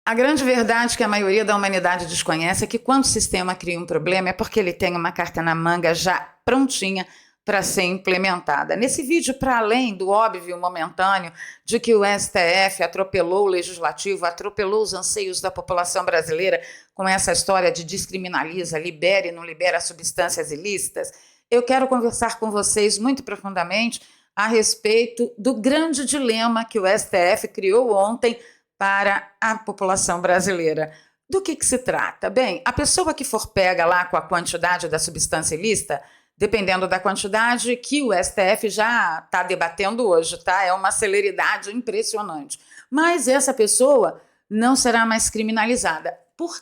A grande verdade que a maioria da humanidade desconhece é que quando o sistema cria um problema é porque ele tem uma carta na manga já prontinha para ser implementada. Nesse vídeo, para além do óbvio momentâneo de que o STF atropelou o legislativo, atropelou os anseios da população brasileira com essa história de descriminaliza, libera e não libera substâncias ilícitas, eu quero conversar com vocês muito profundamente a respeito do grande dilema que o STF criou ontem para a população brasileira. Do que se trata? Bem, a pessoa que for pega lá com a quantidade da substância ilícita, dependendo da quantidade que o STF já está debatendo hoje, tá? É uma celeridade impressionante. Mas essa pessoa não será mais criminalizada por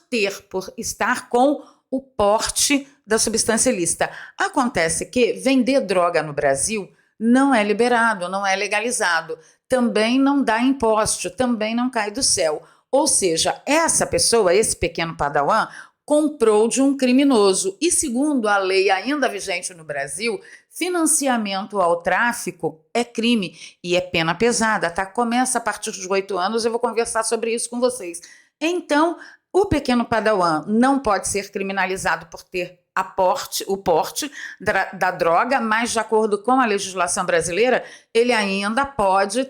estar com o porte da substância ilícita. Acontece que vender droga no Brasil não é liberado, não é legalizado, também não dá imposto, também não cai do céu. Ou seja, essa pessoa, esse pequeno padawan, comprou de um criminoso. E segundo a lei ainda vigente no Brasil, financiamento ao tráfico é crime e é pena pesada, tá? Começa a partir dos 8 anos, eu vou conversar sobre isso com vocês. Então, o pequeno padawan não pode ser criminalizado por ter o porte da droga, mas de acordo com a legislação brasileira, ele ainda pode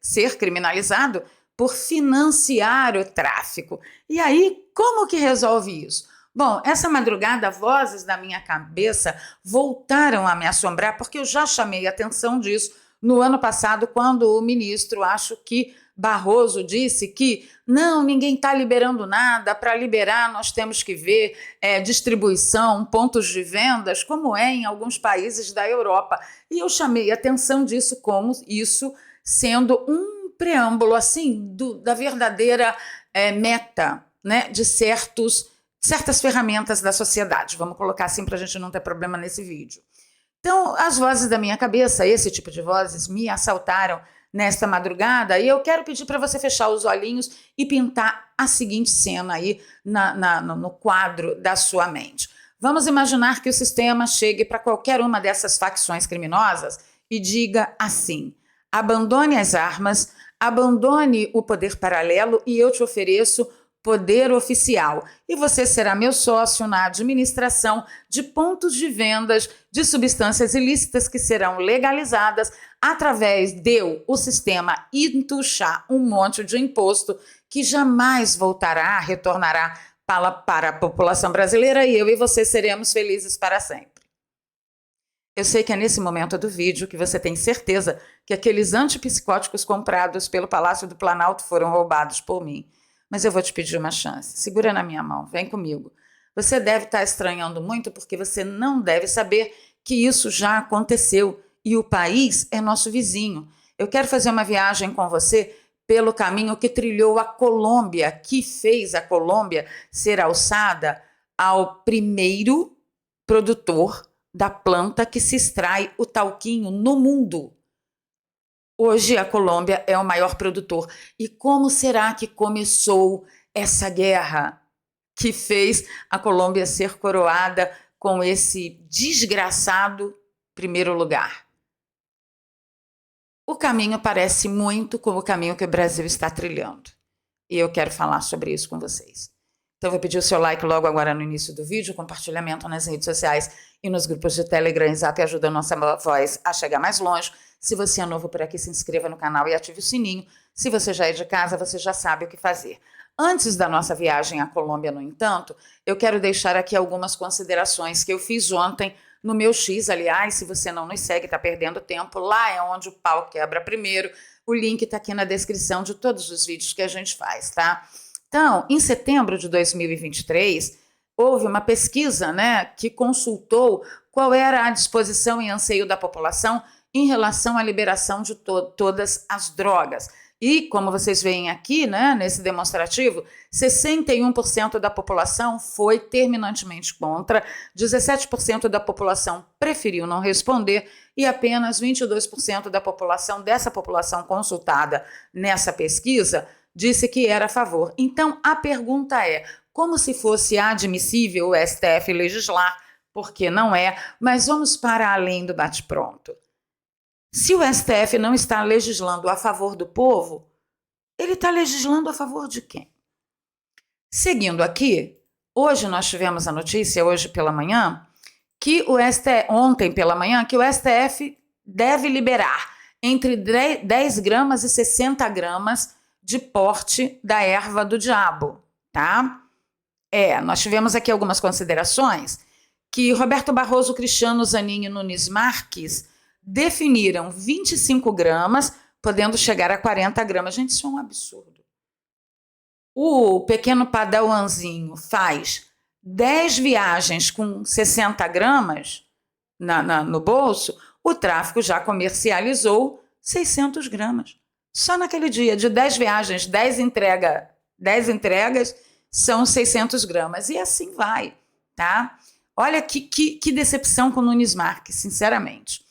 ser criminalizado por financiar o tráfico. E aí, como que resolve isso? Bom, essa madrugada, vozes da minha cabeça voltaram a me assombrar, porque eu já chamei a atenção disso no ano passado, quando o ministro, acho que Barroso, disse que não, ninguém está liberando nada, para liberar nós temos que ver distribuição, pontos de vendas, como é em alguns países da Europa. E eu chamei a atenção disso como isso sendo um preâmbulo assim da verdadeira meta, né, de certas ferramentas da sociedade. Vamos colocar assim para a gente não ter problema nesse vídeo. Então, as vozes da minha cabeça, esse tipo de vozes, me assaltaram nesta madrugada e eu quero pedir para você fechar os olhinhos e pintar a seguinte cena aí no quadro da sua mente. Vamos imaginar que o sistema chegue para qualquer uma dessas facções criminosas e diga assim: abandone as armas, abandone o poder paralelo e eu te ofereço poder oficial. E você será meu sócio na administração de pontos de vendas de substâncias ilícitas que serão legalizadas através o sistema entuchar um monte de imposto que jamais retornará para a população brasileira e eu e você seremos felizes para sempre. Eu sei que é nesse momento do vídeo que você tem certeza que aqueles antipsicóticos comprados pelo Palácio do Planalto foram roubados por mim. Mas eu vou te pedir uma chance. Segura na minha mão, vem comigo. Você deve estar estranhando muito porque você não deve saber que isso já aconteceu e o país é nosso vizinho. Eu quero fazer uma viagem com você pelo caminho que trilhou a Colômbia, que fez a Colômbia ser alçada ao primeiro produtor da planta que se extrai o talquinho no mundo. Hoje a Colômbia é o maior produtor. E como será que começou essa guerra que fez a Colômbia ser coroada com esse desgraçado primeiro lugar? O caminho parece muito com o caminho que o Brasil está trilhando. E eu quero falar sobre isso com vocês. Então, eu vou pedir o seu like logo agora no início do vídeo, compartilhamento nas redes sociais e nos grupos de Telegram e Zap, ajuda a nossa voz a chegar mais longe. Se você é novo por aqui, se inscreva no canal e ative o sininho. Se você já é de casa, você já sabe o que fazer. Antes da nossa viagem à Colômbia, no entanto, eu quero deixar aqui algumas considerações que eu fiz ontem no meu X. Aliás, se você não nos segue, está perdendo tempo. Lá é onde o pau quebra primeiro. O link está aqui na descrição de todos os vídeos que a gente faz, tá? Então, em setembro de 2023, houve uma pesquisa, né, que consultou qual era a disposição e anseio da população em relação à liberação de todas as drogas. E, como vocês veem aqui, né, nesse demonstrativo, 61% da população foi terminantemente contra, 17% da população preferiu não responder e apenas 22% dessa população consultada nessa pesquisa disse que era a favor. Então, a pergunta é, como se fosse admissível o STF legislar, porque não é, mas vamos para além do bate-pronto. Se o STF não está legislando a favor do povo, ele está legislando a favor de quem? Seguindo aqui, hoje nós tivemos a notícia, hoje pela manhã, que o STF, ontem pela manhã, que o STF deve liberar entre 10 gramas e 60 gramas de porte da erva do diabo, tá? Nós tivemos aqui algumas considerações que Roberto Barroso, Cristiano Zanin e Nunes Marques definiram 25 gramas, podendo chegar a 40 gramas. Gente, isso é um absurdo. O pequeno padawanzinho faz 10 viagens com 60 gramas no bolso, o tráfico já comercializou 600 gramas. Só naquele dia, de 10 viagens, 10 entregas, são 600 gramas. E assim vai, tá? Olha que decepção com o Nunes Marques, sinceramente.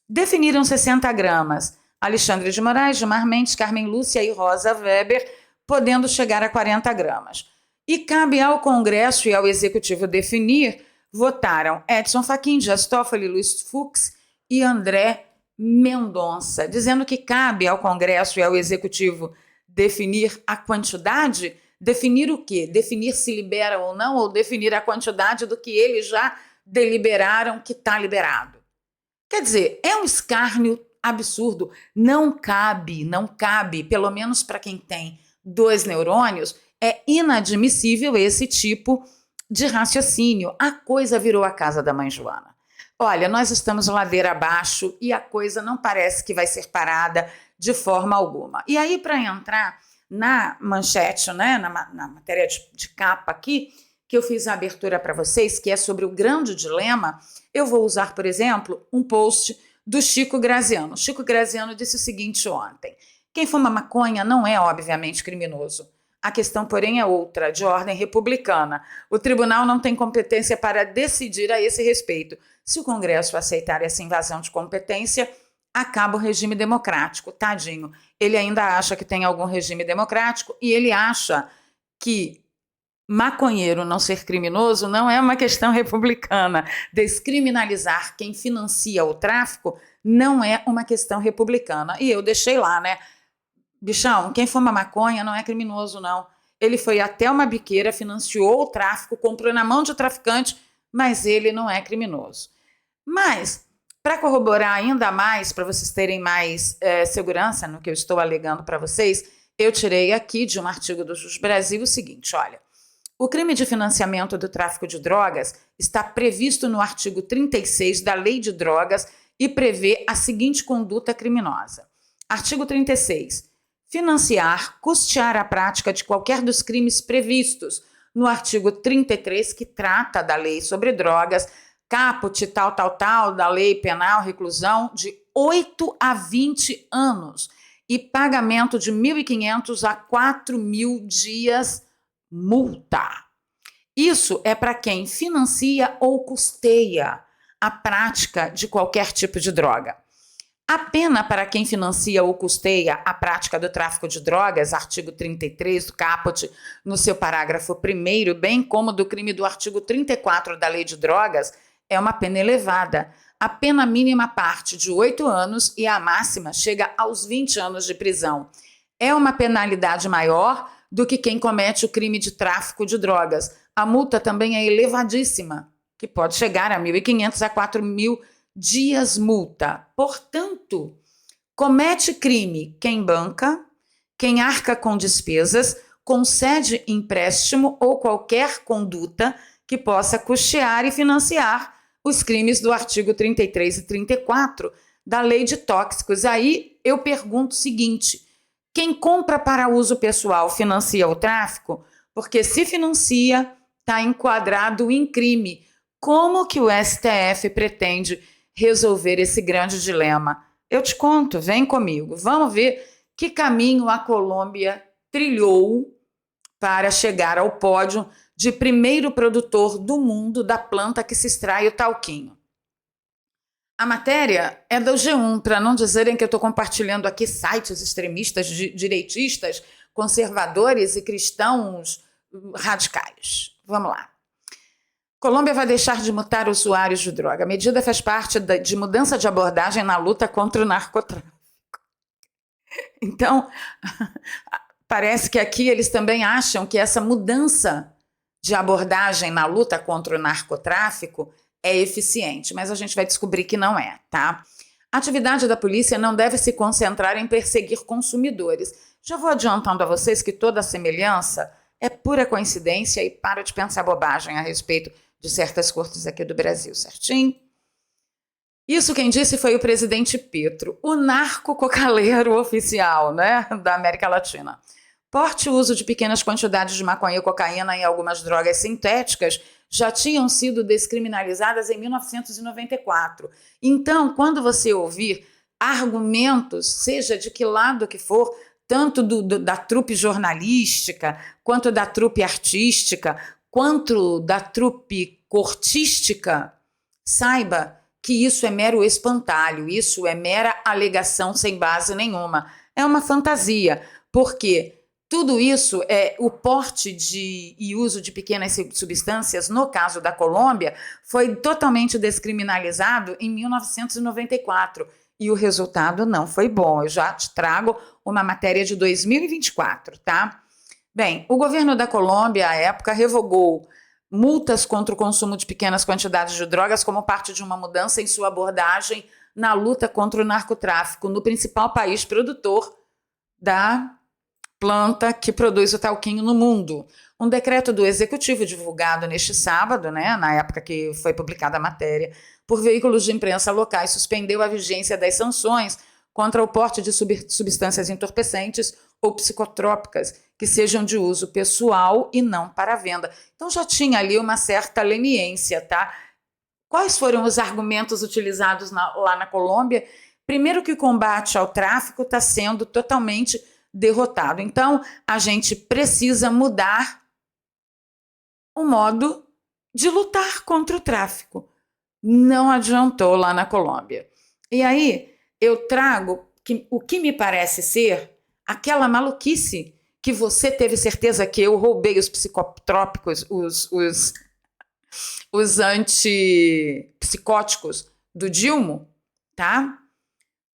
Definiram 60 gramas Alexandre de Moraes, Gilmar Mendes, Carmen Lúcia e Rosa Weber, podendo chegar a 40 gramas. E cabe ao Congresso e ao Executivo definir, votaram Edson Fachin, Dias Toffoli, Luiz Fux e André Mendonça, dizendo que cabe ao Congresso e ao Executivo definir a quantidade. Definir o quê? Definir se libera ou não, ou definir a quantidade do que eles já deliberaram que está liberado. Quer dizer, é um escárnio absurdo. Não cabe, pelo menos para quem tem 2 neurônios, é inadmissível esse tipo de raciocínio. A coisa virou a casa da mãe Joana. Olha, nós estamos ladeira abaixo e a coisa não parece que vai ser parada de forma alguma. E aí, para entrar na manchete, né, na matéria de capa aqui, que eu fiz a abertura para vocês, que é sobre o grande dilema, eu vou usar, por exemplo, um post do Chico Graziano. Chico Graziano disse o seguinte ontem: quem fuma maconha não é, obviamente, criminoso. A questão, porém, é outra, de ordem republicana. O tribunal não tem competência para decidir a esse respeito. Se o Congresso aceitar essa invasão de competência, acaba o regime democrático. Tadinho. Ele ainda acha que tem algum regime democrático e ele acha que maconheiro não ser criminoso não é uma questão republicana. Descriminalizar quem financia o tráfico não é uma questão republicana. E eu deixei lá, né? Bichão, quem fuma maconha não é criminoso, não. Ele foi até uma biqueira, financiou o tráfico, comprou na mão de traficante, mas ele não é criminoso. Mas, para corroborar ainda mais, para vocês terem mais segurança no que eu estou alegando para vocês, eu tirei aqui de um artigo do Jus Brasil o seguinte, olha: o crime de financiamento do tráfico de drogas está previsto no artigo 36 da Lei de Drogas e prevê a seguinte conduta criminosa. Artigo 36. Financiar, custear a prática de qualquer dos crimes previstos no artigo 33, que trata da lei sobre drogas, caput, tal, da lei penal, reclusão de 8 a 20 anos e pagamento de 1.500 a 4.000 dias multa. Isso é para quem financia ou custeia a prática de qualquer tipo de droga. A pena para quem financia ou custeia a prática do tráfico de drogas, artigo 33 do caput, no seu parágrafo 1º, bem como do crime do artigo 34 da Lei de Drogas, é uma pena elevada. A pena mínima parte de 8 anos e a máxima chega aos 20 anos de prisão. É uma penalidade maior do que quem comete o crime de tráfico de drogas. A multa também é elevadíssima, que pode chegar a 1.500 a 4.000 dias multa. Portanto, comete crime quem banca, quem arca com despesas, concede empréstimo ou qualquer conduta que possa custear e financiar os crimes do artigo 33 e 34 da Lei de Tóxicos. Aí eu pergunto o seguinte: quem compra para uso pessoal financia o tráfico? Porque se financia, está enquadrado em crime. Como que o STF pretende resolver esse grande dilema? Eu te conto, vem comigo. Vamos ver que caminho a Colômbia trilhou para chegar ao pódio de primeiro produtor do mundo da planta que se extrai o talquinho. A matéria é do G1, para não dizerem que eu estou compartilhando aqui sites extremistas, direitistas, conservadores e cristãos radicais. Vamos lá. Colômbia vai deixar de multar usuários de droga. A medida faz parte de mudança de abordagem na luta contra o narcotráfico. Então, parece que aqui eles também acham que essa mudança de abordagem na luta contra o narcotráfico é eficiente, mas a gente vai descobrir que não é, tá? A atividade da polícia não deve se concentrar em perseguir consumidores. Já vou adiantando a vocês que toda semelhança é pura coincidência e para de pensar bobagem a respeito de certas cortes aqui do Brasil, certinho? Isso quem disse foi o presidente Petro, o narco-cocaleiro oficial, né, da América Latina. Porte e uso de pequenas quantidades de maconha e cocaína e algumas drogas sintéticas já tinham sido descriminalizadas em 1994. Então, quando você ouvir argumentos, seja de que lado que for, tanto da trupe jornalística, quanto da trupe artística, quanto da trupe cortística, saiba que isso é mero espantalho, isso é mera alegação sem base nenhuma. É uma fantasia, porque tudo isso, o porte e uso de pequenas substâncias, no caso da Colômbia, foi totalmente descriminalizado em 1994 e o resultado não foi bom. Eu já te trago uma matéria de 2024, tá? Bem, o governo da Colômbia, à época, revogou multas contra o consumo de pequenas quantidades de drogas como parte de uma mudança em sua abordagem na luta contra o narcotráfico no principal país produtor da planta que produz o talquinho no mundo. Um decreto do executivo divulgado neste sábado, né, na época que foi publicada a matéria, por veículos de imprensa locais, suspendeu a vigência das sanções contra o porte de substâncias entorpecentes ou psicotrópicas que sejam de uso pessoal e não para venda. Então já tinha ali uma certa leniência, tá? Quais foram os argumentos utilizados lá na Colômbia? Primeiro que o combate ao tráfico está sendo totalmente derrotado. Então, a gente precisa mudar o modo de lutar contra o tráfico. Não adiantou lá na Colômbia. E aí, eu trago o que me parece ser aquela maluquice que você teve certeza que eu roubei os psicotrópicos, os antipsicóticos do Dilma, tá?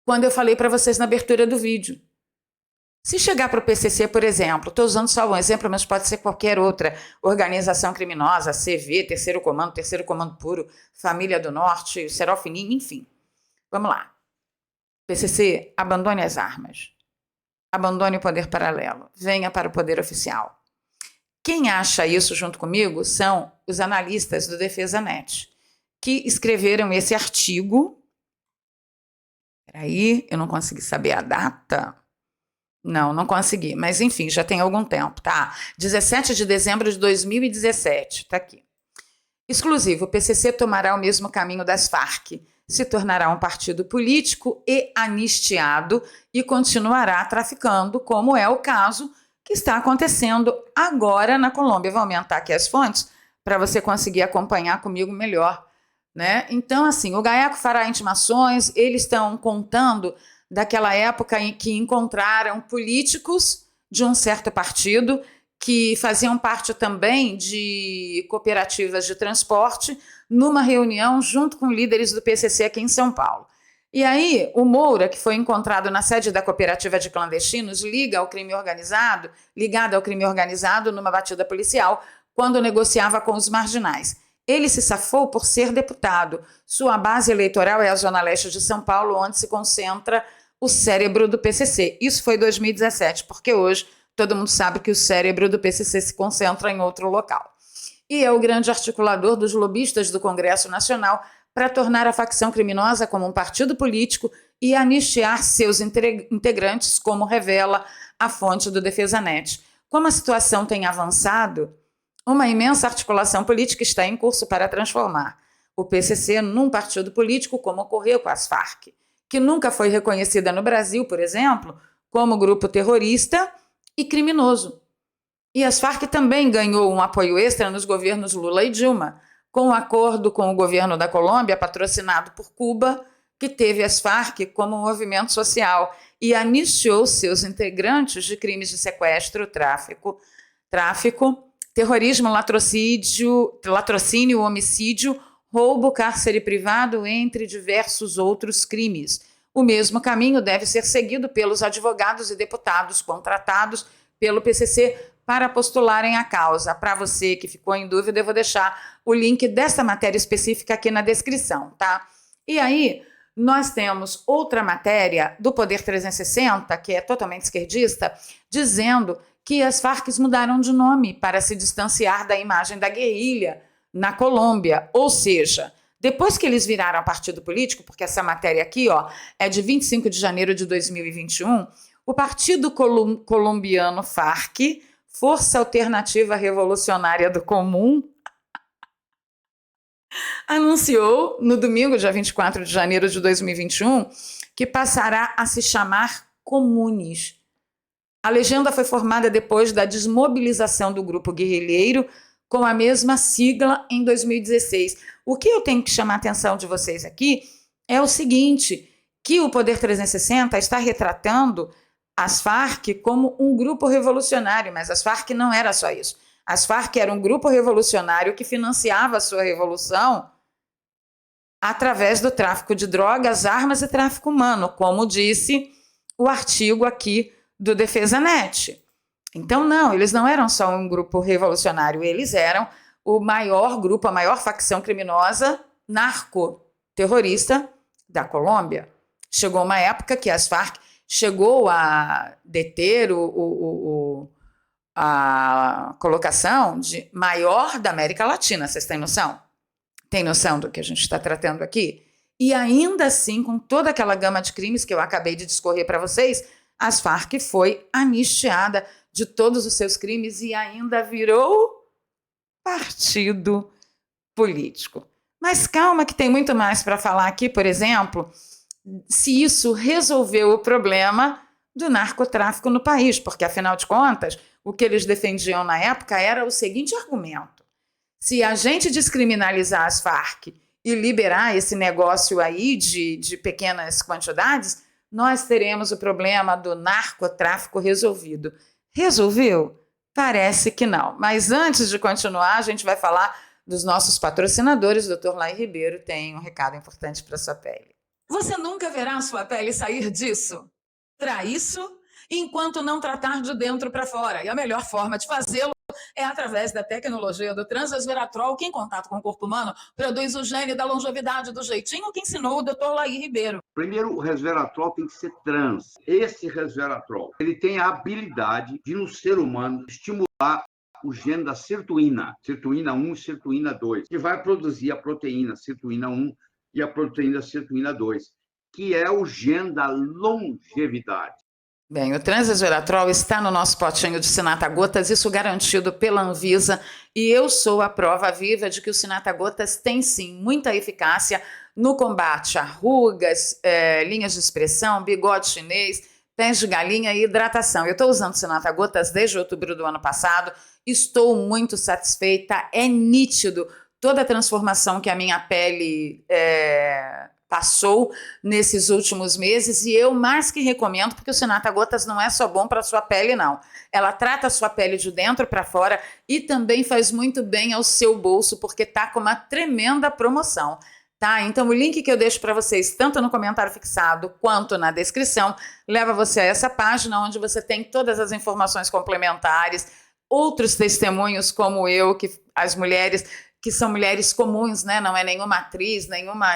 Quando eu falei para vocês na abertura do vídeo. Se chegar para o PCC, por exemplo, estou usando só um exemplo, mas pode ser qualquer outra organização criminosa, CV, Terceiro Comando Puro, Família do Norte, Serofininho, enfim. Vamos lá. PCC, abandone as armas. Abandone o poder paralelo. Venha para o poder oficial. Quem acha isso junto comigo são os analistas do DefesaNet, que escreveram esse artigo. Peraí, eu não consegui saber a data. Não consegui, mas enfim, já tem algum tempo, tá? 17 de dezembro de 2017, tá aqui. Exclusivo, o PCC tomará o mesmo caminho das Farc, se tornará um partido político e anistiado e continuará traficando, como é o caso que está acontecendo agora na Colômbia. Vou aumentar aqui as fontes para você conseguir acompanhar comigo melhor, né? Então, assim, o GAECO fará intimações, eles estão contando daquela época em que encontraram políticos de um certo partido que faziam parte também de cooperativas de transporte numa reunião junto com líderes do PCC aqui em São Paulo. E aí o Moura, que foi encontrado na sede da cooperativa de clandestinos, ligado ao crime organizado numa batida policial quando negociava com os marginais. Ele se safou por ser deputado. Sua base eleitoral é a Zona Leste de São Paulo, onde se concentra o cérebro do PCC. Isso foi em 2017, porque hoje todo mundo sabe que o cérebro do PCC se concentra em outro local. E é o grande articulador dos lobistas do Congresso Nacional para tornar a facção criminosa como um partido político e anistiar seus integrantes, como revela a fonte do DefesaNet. Como a situação tem avançado, uma imensa articulação política está em curso para transformar o PCC num partido político, como ocorreu com as Farc, que nunca foi reconhecida no Brasil, por exemplo, como grupo terrorista e criminoso. E as Farc também ganhou um apoio extra nos governos Lula e Dilma, com um acordo com o governo da Colômbia, patrocinado por Cuba, que teve as Farc como movimento social e anistiou seus integrantes de crimes de sequestro, tráfico, terrorismo, latrocínio, homicídio, roubo, cárcere privado, entre diversos outros crimes. O mesmo caminho deve ser seguido pelos advogados e deputados contratados pelo PCC para postularem a causa. Para você que ficou em dúvida, eu vou deixar o link dessa matéria específica aqui na descrição, tá? E aí, nós temos outra matéria do Poder 360, que é totalmente esquerdista, dizendo que as Farc mudaram de nome para se distanciar da imagem da guerrilha na Colômbia. Ou seja, depois que eles viraram partido político, porque essa matéria aqui é de 25 de janeiro de 2021, o Partido Colombiano Farc, Força Alternativa Revolucionária do Comum, anunciou no domingo, dia 24 de janeiro de 2021, que passará a se chamar Comunes. A legenda foi formada depois da desmobilização do grupo guerrilheiro com a mesma sigla em 2016. O que eu tenho que chamar a atenção de vocês aqui é o seguinte, que o Poder 360 está retratando as Farc como um grupo revolucionário, mas as Farc não era só isso. As Farc era um grupo revolucionário que financiava a sua revolução através do tráfico de drogas, armas e tráfico humano, como disse o artigo aqui do Defesa Net. Então, não, eles não eram só um grupo revolucionário, eles eram o maior grupo, a maior facção criminosa narco-terrorista da Colômbia. Chegou uma época que as Farc chegou a deter a colocação de maior da América Latina, vocês têm noção? Tem noção do que a gente está tratando aqui? E ainda assim, com toda aquela gama de crimes que eu acabei de discorrer para vocês, as Farc foi anistiada de todos os seus crimes e ainda virou partido político. Mas calma que tem muito mais para falar aqui, por exemplo, se isso resolveu o problema do narcotráfico no país, porque, afinal de contas, o que eles defendiam na época era o seguinte argumento: se a gente descriminalizar as Farc e liberar esse negócio aí de pequenas quantidades, nós teremos o problema do narcotráfico resolvido. Resolveu? Parece que não. Mas antes de continuar, a gente vai falar dos nossos patrocinadores. O Dr. Laí Ribeiro tem um recado importante para a sua pele. Você nunca verá a sua pele sair disso. Para isso, enquanto não tratar de dentro para fora. E a melhor forma de fazê-lo é através da tecnologia do Transresveratrol, que em contato com o corpo humano produz o gene da longevidade do jeitinho que ensinou o Dr. Laí Ribeiro. Primeiro, o resveratrol tem que ser trans. Esse resveratrol, ele tem a habilidade de, no ser humano, estimular o gene da sirtuína 1 e sirtuína 2, que vai produzir a proteína sirtuína 1 e a proteína sirtuína 2, que é o gene da longevidade. Bem, o Transresveratrol está no nosso potinho de Sinata Gotas, isso garantido pela Anvisa, e eu sou a prova viva de que o Sinata Gotas tem sim muita eficácia no combate a rugas, linhas de expressão, bigode chinês, pés de galinha e hidratação. Eu estou usando Sinata Gotas desde outubro do ano passado, estou muito satisfeita, é nítido toda a transformação que a minha pele passou nesses últimos meses, e eu mais que recomendo, porque o Sinata Gotas não é só bom para a sua pele, não. Ela trata a sua pele de dentro para fora e também faz muito bem ao seu bolso, porque está com uma tremenda promoção. Tá? Então o link que eu deixo para vocês, tanto no comentário fixado quanto na descrição, leva você a essa página onde você tem todas as informações complementares, outros testemunhos como eu, que as mulheres que são mulheres comuns, né? Não é nenhuma atriz, nenhuma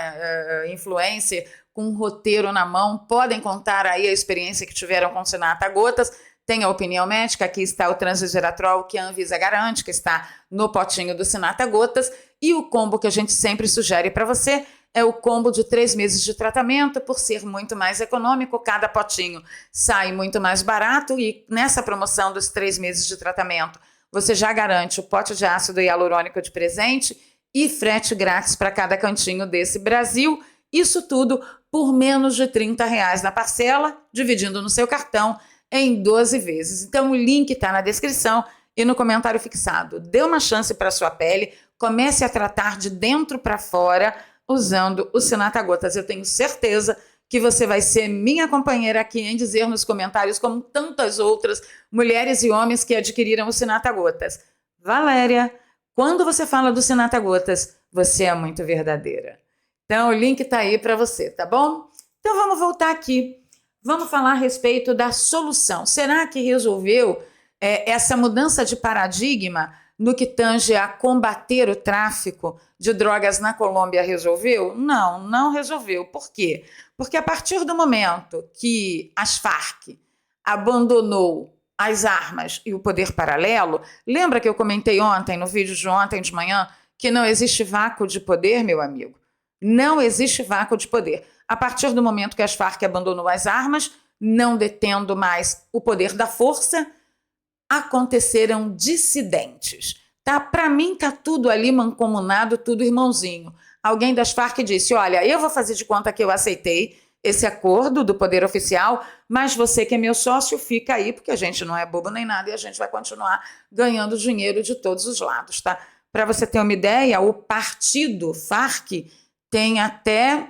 influencer com um roteiro na mão, podem contar aí a experiência que tiveram com Sinata Gotas. Tem a opinião médica, aqui está o Transresveratrol, que a Anvisa garante, que está no potinho do Sinata Gotas, e o combo que a gente sempre sugere para você é o combo de 3 meses de tratamento, por ser muito mais econômico, cada potinho sai muito mais barato, e nessa promoção dos 3 meses de tratamento, você já garante o pote de ácido hialurônico de presente e frete grátis para cada cantinho desse Brasil. Isso tudo por menos de R$30 na parcela, dividindo no seu cartão em 12 vezes. Então o link está na descrição e no comentário fixado. Dê uma chance para a sua pele, comece a tratar de dentro para fora usando o Sinata Gotas. Eu tenho certeza que você vai ser minha companheira aqui em dizer nos comentários, como tantas outras mulheres e homens que adquiriram o Sinata Gotas: Valéria, quando você fala do Sinata Gotas, você é muito verdadeira. Então o link está aí para você, tá bom? Então vamos voltar aqui. Vamos falar a respeito da solução. Será que resolveu essa mudança de paradigma no que tange a combater o tráfico de drogas na Colômbia resolveu? Não, não resolveu. Por quê? Porque a partir do momento que as Farc abandonou as armas e o poder paralelo, lembra que eu comentei ontem, no vídeo de ontem de manhã, que não existe vácuo de poder, meu amigo? Não existe vácuo de poder. A partir do momento que as Farc abandonou as armas, não detendo mais o poder da força, aconteceram dissidentes. Tá? Para mim tá tudo ali mancomunado, tudo irmãozinho. Alguém das Farc disse, olha, eu vou fazer de conta que eu aceitei esse acordo do poder oficial, mas você que é meu sócio fica aí, porque a gente não é bobo nem nada e a gente vai continuar ganhando dinheiro de todos os lados, tá? Para você ter uma ideia, o partido Farc tem até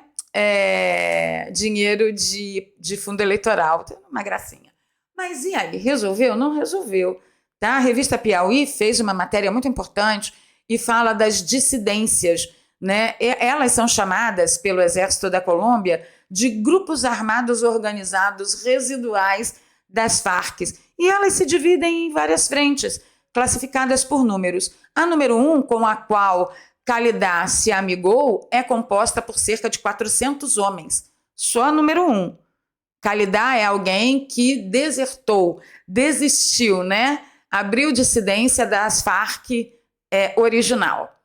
dinheiro de fundo eleitoral, tem uma gracinha. Mas e aí, resolveu? Não resolveu. Tá? A revista Piauí fez uma matéria muito importante e fala das dissidências, né? Elas são chamadas pelo Exército da Colômbia de grupos armados organizados residuais das Farc. E elas se dividem em várias frentes, classificadas por números. A número 1, com a qual Khalidá se amigou, é composta por cerca de 400 homens. Só a número 1. Khalidá é alguém que desertou, desistiu, né? Abriu dissidência das Farc original.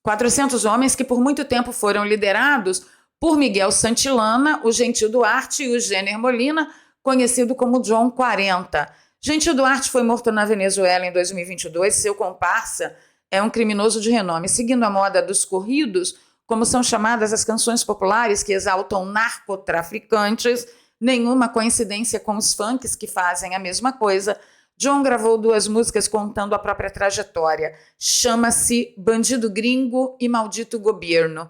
400 homens que por muito tempo foram liderados por Miguel Santillana, o Gentil Duarte e o Jenner Molina, conhecido como John 40. Gentil Duarte foi morto na Venezuela em 2022. Seu comparsa é um criminoso de renome. Seguindo a moda dos corridos, como são chamadas as canções populares que exaltam narcotraficantes, nenhuma coincidência com os funks que fazem a mesma coisa, John gravou 2 músicas contando a própria trajetória. Chama-se Bandido Gringo e Maldito Governo.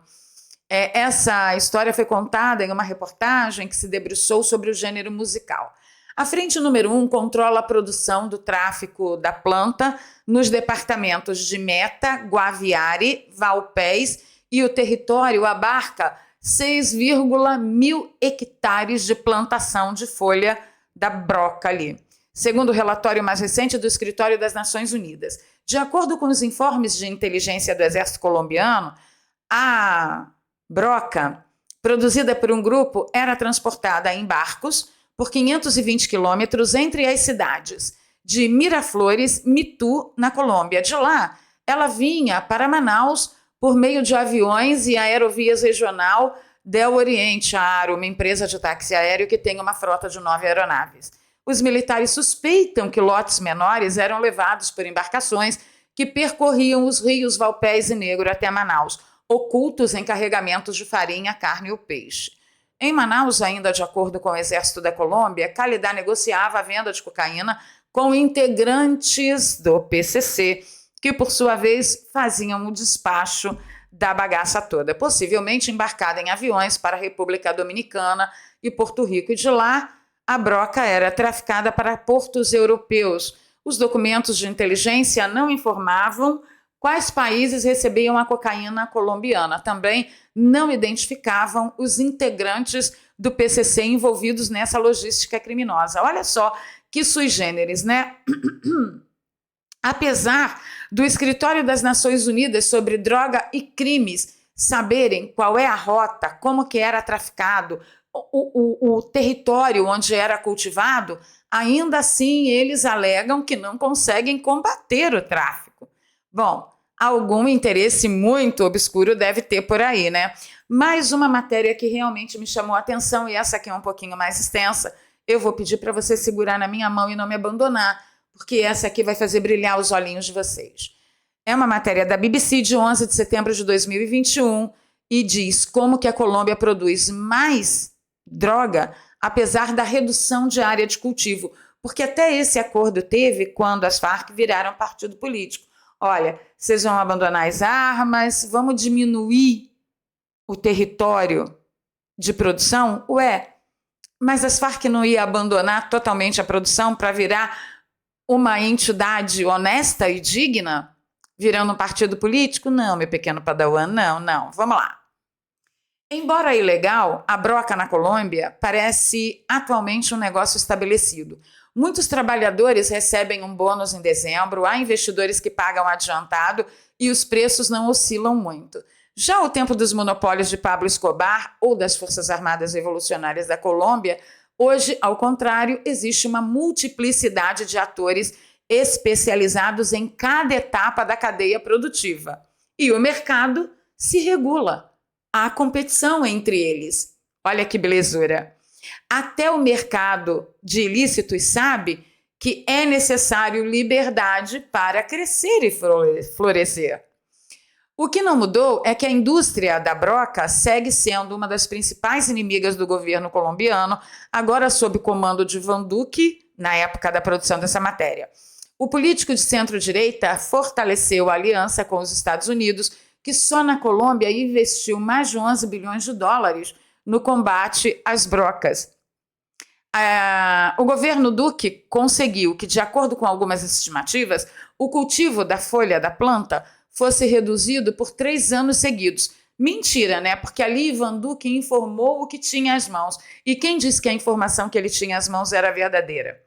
Essa história foi contada em uma reportagem que se debruçou sobre o gênero musical. A frente número 1 controla a produção do tráfico da planta nos departamentos de Meta, Guaviare, Valpés, e o território abarca 6,000 hectares de plantação de folha da broca ali. Segundo o relatório mais recente do Escritório das Nações Unidas. De acordo com os informes de inteligência do Exército Colombiano, a broca, produzida por um grupo, era transportada em barcos por 520 quilômetros entre as cidades de Miraflores, Mitu, na Colômbia. De lá, ela vinha para Manaus por meio de aviões e aerovias regional Del Oriente Aero, uma empresa de táxi aéreo que tem uma frota de 9 aeronaves. Os militares suspeitam que lotes menores eram levados por embarcações que percorriam os rios Valpés e Negro até Manaus, ocultos em carregamentos de farinha, carne ou peixe. Em Manaus, ainda de acordo com o Exército da Colômbia, Khalidá negociava a venda de cocaína com integrantes do PCC, que, por sua vez, faziam o despacho da bagaça toda, possivelmente embarcada em aviões para a República Dominicana e Porto Rico. E de lá, a broca era traficada para portos europeus. Os documentos de inteligência não informavam quais países recebiam a cocaína colombiana. Também não identificavam os integrantes do PCC envolvidos nessa logística criminosa. Olha só que sui generis, né? Apesar do Escritório das Nações Unidas sobre Droga e Crimes saberem qual é a rota, como que era traficado, o território onde era cultivado, ainda assim eles alegam que não conseguem combater o tráfico. Bom, algum interesse muito obscuro deve ter por aí, né? Mais uma matéria que realmente me chamou a atenção, e essa aqui é um pouquinho mais extensa, eu vou pedir para você segurar na minha mão e não me abandonar, porque essa aqui vai fazer brilhar os olhinhos de vocês. É uma matéria da BBC de 11 de setembro de 2021 e diz como que a Colômbia produz mais droga, apesar da redução de área de cultivo, porque até esse acordo teve quando as Farc viraram partido político. Olha, vocês vão abandonar as armas, vamos diminuir o território de produção? Ué, mas as Farc não iam abandonar totalmente a produção para virar uma entidade honesta e digna, virando um partido político? Não, meu pequeno padawan, não. Vamos lá. Embora ilegal, a broca na Colômbia parece atualmente um negócio estabelecido. Muitos trabalhadores recebem um bônus em dezembro, há investidores que pagam adiantado e os preços não oscilam muito. Já o tempo dos monopólios de Pablo Escobar ou das Forças Armadas Revolucionárias da Colômbia, hoje, ao contrário, existe uma multiplicidade de atores especializados em cada etapa da cadeia produtiva. E o mercado se regula. Há competição entre eles. Olha que belezura. Até o mercado de ilícitos sabe que é necessário liberdade para crescer e florescer. O que não mudou é que a indústria da broca segue sendo uma das principais inimigas do governo colombiano, agora sob comando de Iván Duque, na época da produção dessa matéria. O político de centro-direita fortaleceu a aliança com os Estados Unidos, que só na Colômbia investiu mais de 11 bilhões de dólares no combate às brocas. O governo Duque conseguiu que, de acordo com algumas estimativas, o cultivo da folha da planta fosse reduzido por 3 anos seguidos. Mentira, né? Porque ali Iván Duque informou o que tinha às mãos. E quem disse que a informação que ele tinha às mãos era verdadeira?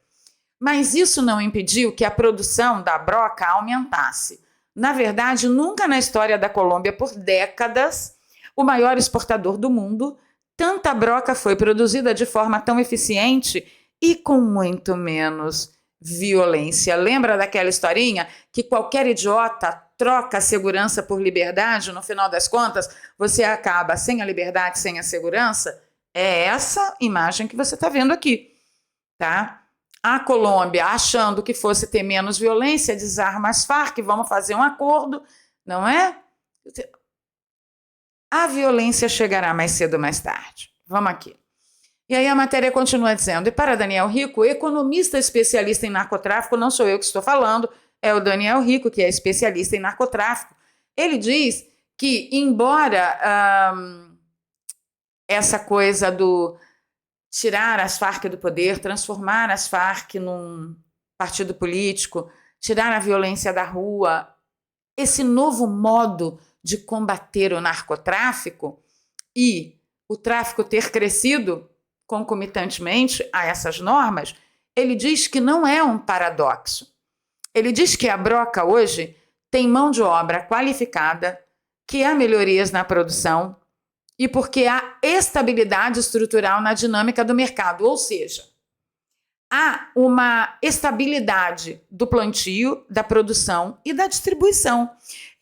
Mas isso não impediu que a produção da broca aumentasse. Na verdade, nunca na história da Colômbia, por décadas, o maior exportador do mundo, tanta broca foi produzida de forma tão eficiente e com muito menos violência. Lembra daquela historinha que qualquer idiota troca a segurança por liberdade? No final das contas, você acaba sem a liberdade, sem a segurança? É essa imagem que você está vendo aqui, tá? A Colômbia, achando que fosse ter menos violência, desarma as Farc, vamos fazer um acordo, não é? A violência chegará mais cedo ou mais tarde. Vamos aqui. E aí a matéria continua dizendo, e para Daniel Rico, economista especialista em narcotráfico, não sou eu que estou falando, é o Daniel Rico, que é especialista em narcotráfico. Ele diz que, embora essa coisa do tirar as Farc do poder, transformar as Farc num partido político, tirar a violência da rua, esse novo modo de combater o narcotráfico e o tráfico ter crescido concomitantemente a essas normas, ele diz que não é um paradoxo. Ele diz que a broca hoje tem mão de obra qualificada, que há melhorias na produção, e porque há estabilidade estrutural na dinâmica do mercado, ou seja, há uma estabilidade do plantio, da produção e da distribuição.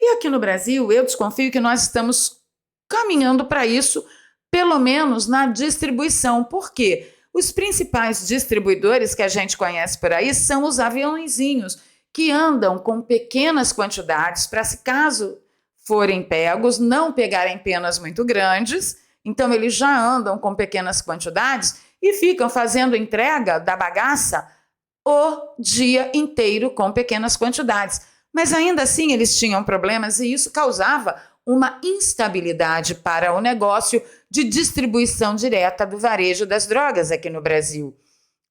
E aqui no Brasil, eu desconfio que nós estamos caminhando para isso, pelo menos na distribuição. Por quê? Os principais distribuidores que a gente conhece por aí são os aviãozinhos, que andam com pequenas quantidades para, se caso forem pegos, não pegarem penas muito grandes, então eles já andam com pequenas quantidades e ficam fazendo entrega da bagaça o dia inteiro com pequenas quantidades. Mas ainda assim eles tinham problemas e isso causava uma instabilidade para o negócio de distribuição direta do varejo das drogas aqui no Brasil.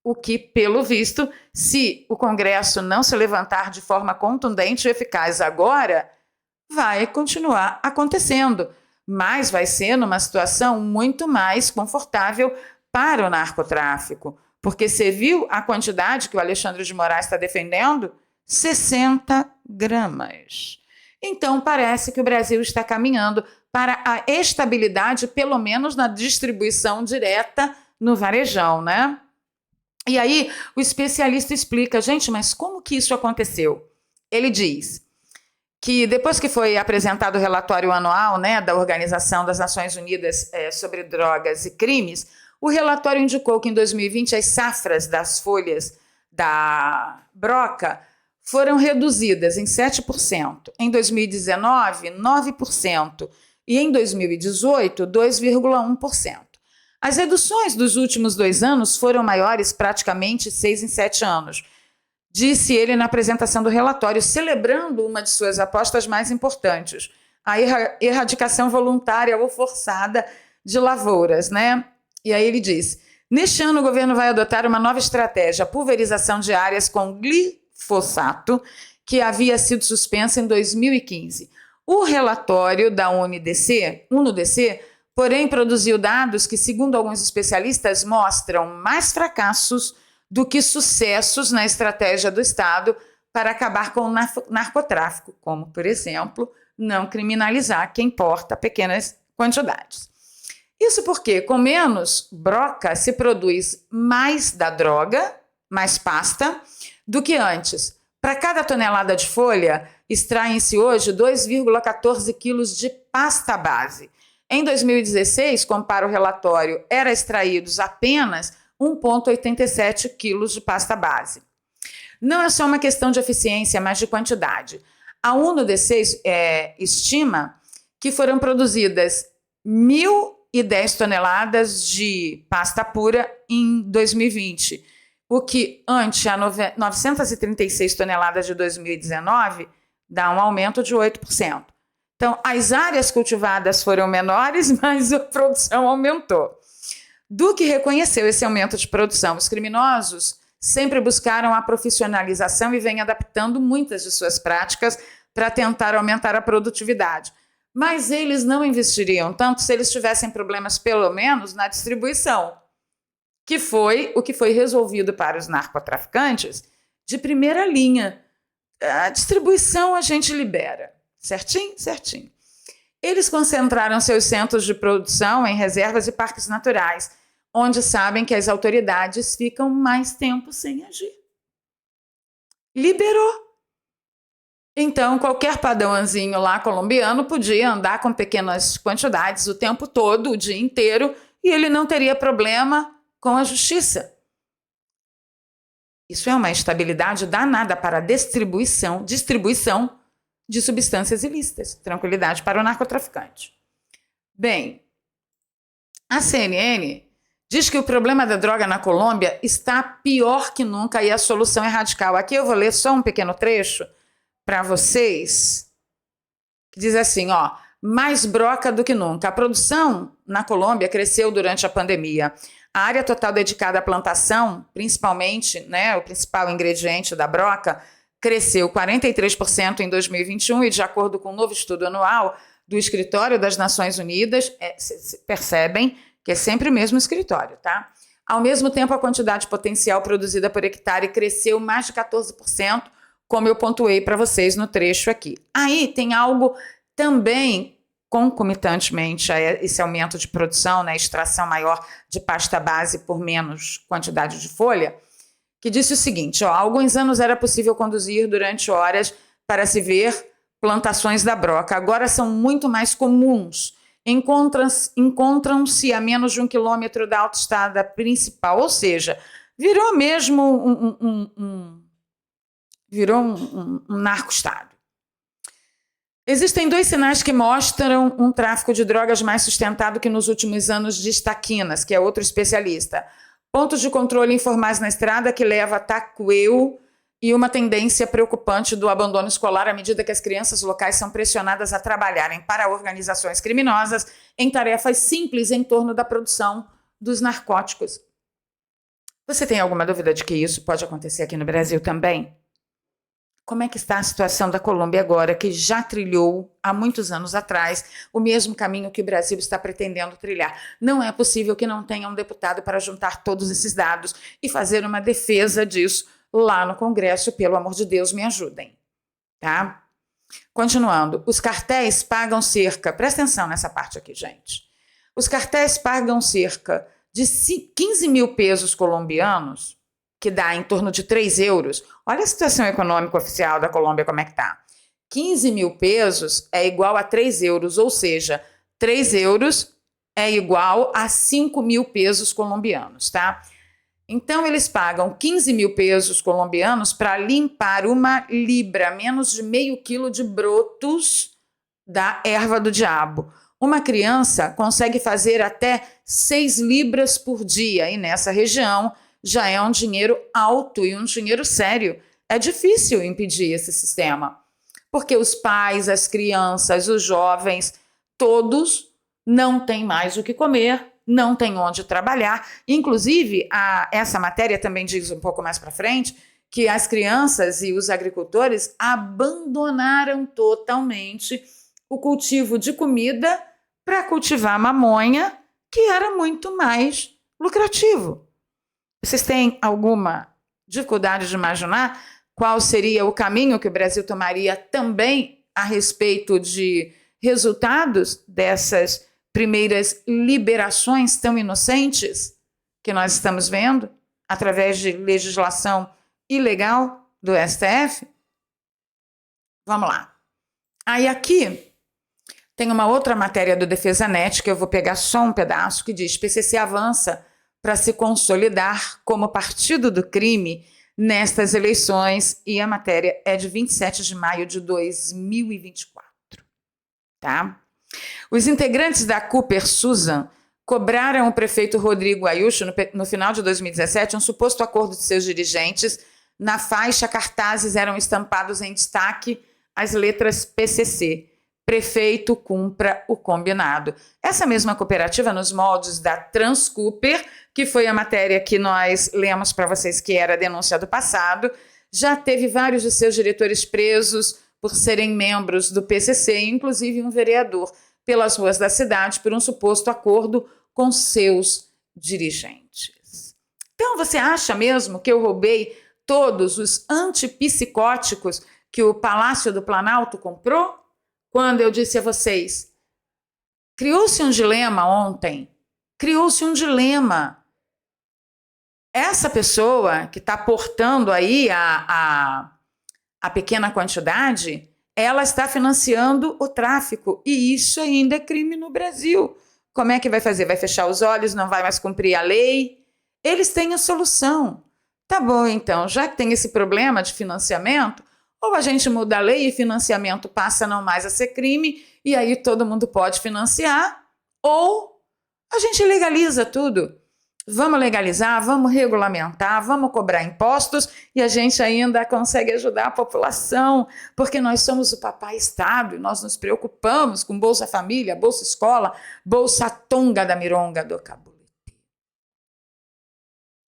O que, pelo visto, se o Congresso não se levantar de forma contundente e eficaz agora, vai continuar acontecendo, mas vai ser numa situação muito mais confortável para o narcotráfico, porque você viu a quantidade que o Alexandre de Moraes está defendendo? 60 gramas. Então, parece que o Brasil está caminhando para a estabilidade, pelo menos na distribuição direta no varejão, né? E aí, o especialista explica, gente, mas como que isso aconteceu? Ele diz que depois que foi apresentado o relatório anual, né, da Organização das Nações Unidas sobre Drogas e Crimes, o relatório indicou que em 2020 as safras das folhas da broca foram reduzidas em 7%, em 2019, 9% e em 2018, 2,1%. As reduções dos últimos 2 anos foram maiores praticamente 6 em 7 anos, disse ele na apresentação do relatório, celebrando uma de suas apostas mais importantes, a erradicação voluntária ou forçada de lavouras, né? E aí ele diz, neste ano o governo vai adotar uma nova estratégia, a pulverização de áreas com glifosato, que havia sido suspensa em 2015. O relatório da UNODC porém produziu dados que, segundo alguns especialistas, mostram mais fracassos do que sucessos na estratégia do Estado para acabar com o narcotráfico, como, por exemplo, não criminalizar quem porta pequenas quantidades. Isso porque, com menos broca, se produz mais da droga, mais pasta, do que antes. Para cada tonelada de folha, extraem-se hoje 2,14 quilos de pasta base. Em 2016, compara o relatório, era extraídos apenas 1,87 quilos de pasta base. Não é só uma questão de eficiência, mas de quantidade. A UNODC estima que foram produzidas 1.010 toneladas de pasta pura em 2020, o que, ante a 936 toneladas de 2019, dá um aumento de 8%. Então, as áreas cultivadas foram menores, mas a produção aumentou. Duque reconheceu esse aumento de produção. Os criminosos sempre buscaram a profissionalização e vêm adaptando muitas de suas práticas para tentar aumentar a produtividade. Mas eles não investiriam tanto se eles tivessem problemas, pelo menos, na distribuição, que foi o que foi resolvido para os narcotraficantes de primeira linha. A distribuição a gente libera, certinho? Certinho. Eles concentraram seus centros de produção em reservas e parques naturais, onde sabem que as autoridades ficam mais tempo sem agir. Liberou. Então, qualquer padrãozinho lá colombiano podia andar com pequenas quantidades o tempo todo, o dia inteiro, e ele não teria problema com a justiça. Isso é uma estabilidade danada para a distribuição de substâncias ilícitas. Tranquilidade para o narcotraficante. Bem, a CNN diz que o problema da droga na Colômbia está pior que nunca e a solução é radical. Aqui eu vou ler só um pequeno trecho para vocês, que diz assim, ó, mais broca do que nunca. A produção na Colômbia cresceu durante a pandemia. A área total dedicada à plantação, principalmente, né, o principal ingrediente da broca, cresceu 43% em 2021 e, de acordo com um novo estudo anual do Escritório das Nações Unidas, percebem que é sempre o mesmo escritório, tá? Ao mesmo tempo, a quantidade potencial produzida por hectare cresceu mais de 14%, como eu pontuei para vocês no trecho aqui. Aí tem algo também concomitantemente a esse aumento de produção, né, extração maior de pasta base por menos quantidade de folha, que disse o seguinte, ó, há alguns anos era possível conduzir durante horas para se ver plantações da broca, agora são muito mais comuns, encontram-se a menos de 1 quilômetro da autoestrada principal, ou seja, virou mesmo um narco-estado. Existem dois sinais que mostram um tráfico de drogas mais sustentado que nos últimos anos, diz Taquinas, que é outro especialista. Pontos de controle informais na estrada que leva a taqueu e uma tendência preocupante do abandono escolar à medida que as crianças locais são pressionadas a trabalharem para organizações criminosas em tarefas simples em torno da produção dos narcóticos. Você tem alguma dúvida de que isso pode acontecer aqui no Brasil também? Como é que está a situação da Colômbia agora, que já trilhou há muitos anos atrás o mesmo caminho que o Brasil está pretendendo trilhar? Não é possível que não tenha um deputado para juntar todos esses dados e fazer uma defesa disso lá no Congresso. Pelo amor de Deus, me ajudem, tá? Continuando, os cartéis pagam cerca, presta atenção nessa parte aqui, gente. Os cartéis pagam cerca de 15 mil pesos colombianos, que dá em torno de 3 euros. Olha a situação econômica oficial da Colômbia, como é que está. 15 mil pesos é igual a 3 euros, ou seja, 3 euros é igual a 5 mil pesos colombianos, tá? Então, eles pagam 15 mil pesos colombianos para limpar uma libra, menos de meio quilo de brotos da erva do diabo. Uma criança consegue fazer até 6 libras por dia, e nessa região já é um dinheiro alto e um dinheiro sério. É difícil impedir esse sistema, porque os pais, as crianças, os jovens, todos não têm mais o que comer, não têm onde trabalhar. Inclusive, essa matéria também diz um pouco mais para frente que as crianças e os agricultores abandonaram totalmente o cultivo de comida para cultivar mamonha, que era muito mais lucrativo. Vocês têm alguma dificuldade de imaginar qual seria o caminho que o Brasil tomaria também a respeito de resultados dessas primeiras liberações tão inocentes que nós estamos vendo através de legislação ilegal do STF? Vamos lá. Aí aqui tem uma outra matéria do DefesaNet, que eu vou pegar só um pedaço, que diz: PCC avança para se consolidar como partido do crime nestas eleições, e a matéria é de 27 de maio de 2024. Tá? Os integrantes da Cooper Susan cobraram o prefeito Rodrigo Ayucho, no final de 2017, um suposto acordo de seus dirigentes. Na faixa, cartazes eram estampados em destaque as letras PCC. Prefeito, cumpra o combinado. Essa mesma cooperativa, nos moldes da Transcooper, que foi a matéria que nós lemos para vocês, que era a denúncia do passado, já teve vários de seus diretores presos por serem membros do PCC, inclusive um vereador, pelas ruas da cidade, por um suposto acordo com seus dirigentes. Então, você acha mesmo que eu roubei todos os antipsicóticos que o Palácio do Planalto comprou? Quando eu disse a vocês, criou-se um dilema ontem, criou-se um dilema. Essa pessoa que está portando aí a pequena quantidade, ela está financiando o tráfico, e isso ainda é crime no Brasil. Como é que vai fazer? Vai fechar os olhos, não vai mais cumprir a lei? Eles têm a solução. Tá bom, então, já que tem esse problema de financiamento, ou a gente muda a lei e financiamento passa não mais a ser crime, e aí todo mundo pode financiar, ou a gente legaliza tudo. Vamos legalizar, vamos regulamentar, vamos cobrar impostos, e a gente ainda consegue ajudar a população, porque nós somos o papai Estado e nós nos preocupamos com Bolsa Família, Bolsa Escola, Bolsa Tonga da Mironga do Cabulete.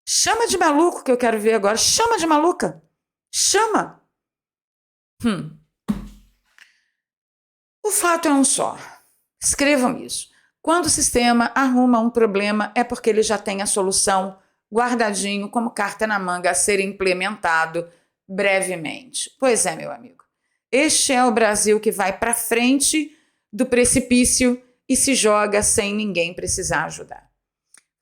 Chama de maluco que eu quero ver agora, chama de maluca, chama. O fato é um só. Escrevam isso. Quando o sistema arruma um problema, é porque ele já tem a solução guardadinho como carta na manga a ser implementado brevemente. Pois é, meu amigo. Este é o Brasil que vai para frente do precipício e se joga sem ninguém precisar ajudar.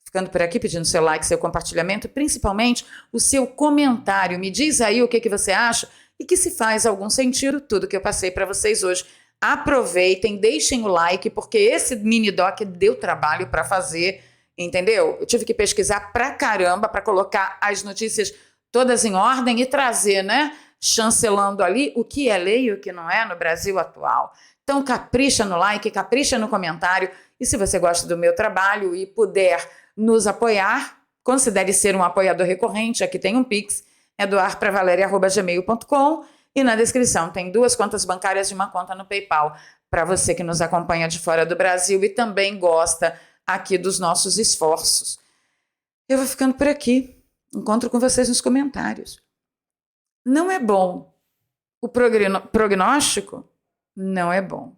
Ficando por aqui, pedindo seu like, seu compartilhamento, principalmente o seu comentário. Me diz aí o que você acha e que se faz algum sentido tudo que eu passei para vocês hoje. Aproveitem, deixem o like, porque esse mini doc deu trabalho para fazer, entendeu? Eu tive que pesquisar pra caramba para colocar as notícias todas em ordem e trazer, né? Chancelando ali o que é lei e o que não é no Brasil atual. Então capricha no like, capricha no comentário, e se você gosta do meu trabalho e puder nos apoiar, considere ser um apoiador recorrente. Aqui tem um Pix, é doarpravaleria@gmail.com, e na descrição tem 2 contas bancárias e uma conta no PayPal, para você que nos acompanha de fora do Brasil e também gosta aqui dos nossos esforços. Eu vou ficando por aqui. Encontro com vocês nos comentários. Não é bom. O prognóstico não é bom.